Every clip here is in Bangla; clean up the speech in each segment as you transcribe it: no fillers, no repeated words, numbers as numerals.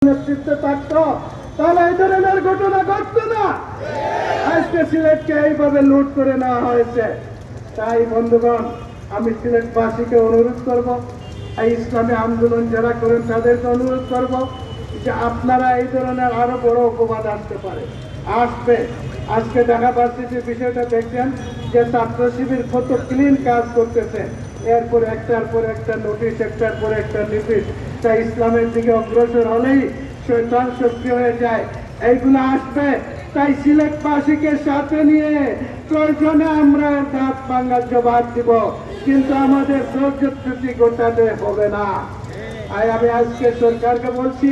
নেতৃত্বে থাকতো তাহলে এই ধরনের ঘটনা ঘটতো না। আজকে সিলেটকে এইভাবে লুট করে নেওয়া হয়েছে। তাই বন্ধুগণ, আমি সিলেটবাসীকে অনুরোধ করব, এই ইসলামী আন্দোলন যারা করেন তাদেরকে অনুরোধ করব যে আপনারা এই ধরনের আরো বড় অপবাদ আসতে পারে, আসবে। আজকে ঢাকা ভার্সিটির বিষয়টা দেখছেন যে ছাত্র শিবির কত ক্লিন কাজ করতেছে, এরপর একটার পর একটা নোটিশ, একটার পর একটা নোটিশ। তাই ইসলামের দিকে অগ্রসর হলেই শয়তান সক্রিয় হয়ে যায়। এইগুলো আসবে। তাই সিলেটবাসীকে সাথে নিয়ে প্রয়োজনে আমরা দাঁত ভাঙার জবাব দিব, কিন্তু আমাদের ধৈর্য ত্রুটি ঘটাতে হবে না। আমি আজকে সরকারকে বলছি,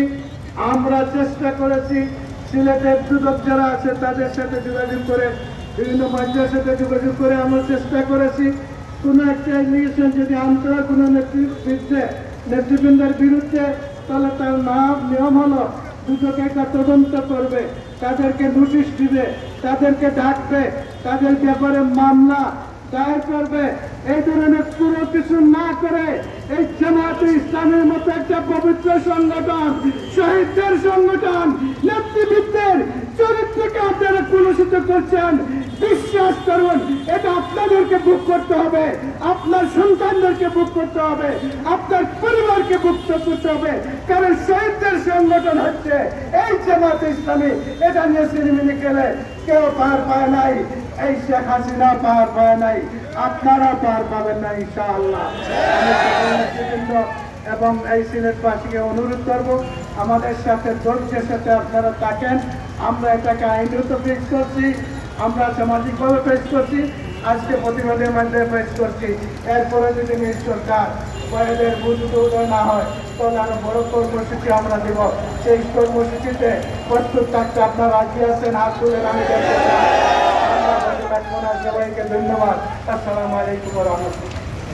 আমরা চেষ্টা করেছি সিলেটের যুবক যারা আছে তাদের সাথে যোগাযোগ করে, বিভিন্ন মঞ্চের সাথে যোগাযোগ করে আমরা চেষ্টা করেছি কোনো একটা এলিগেশন যদি আনতে হয় কোনো নেতৃবৃন্দের বিরুদ্ধে, তাহলে তার নিয়ম হলো দুটোকে একটা তদন্ত করবে, তাদেরকে নোটিশ দিবে, তাদেরকে ডাকবে, তাদের ব্যাপারে মামলা দায়ের করবে। এই ধরনের পুরো কিছু না করে এই জামায়াতে ইসলামের মতো একটা পবিত্র সংগঠন, শহীদদের সংগঠন, নেতৃবৃন্দের চরিত্রকে আপনারা কলুষিত করছেন। বিশ্বাস করুন, এটা আপনাদেরকে বুক করতে হবে, আপনার সন্তানদেরকে বুক করতে হবে, আপনার পরিবারকে বুক করতে হবে। কারণ শহীদদের সংগঠন হচ্ছে এই জামায়াতে ইসলামী। এটা নিয়ে সিনেমিনি খেলে কেউ পার পায় নাই, এই শেখ হাসিনা পার পায় নাই, আপনারা পার পাবেন না ইনশাআল্লাহ। আমি সকল নেতৃবৃন্দ এবং এই সিলেটবাসীকে অনুরোধ করব, আমাদের সাথে ধৈর্যের সাথে আপনারা থাকেন। আমরা এটাকে আইনত পেশ করছি, আমরা সামাজিকভাবে পেশ করছি, আজকে প্রতিবাদের মধ্যে পেশ করছি। এরপরে যদি মিল সরকার এদের বুঝতে উদয় না হয়, তাহলে আরো বড় কর্মসূচি আমরা দেব। সেই কর্মসূচিতে প্রস্তুত থাকতে আপনারা রাজি আছেন? হাত তুলে আমি দেখতে চাই। সবাইকে ধন্যবাদ। আসসালামু আলাইকুম ওয়া রাহমাতুল্লাহ।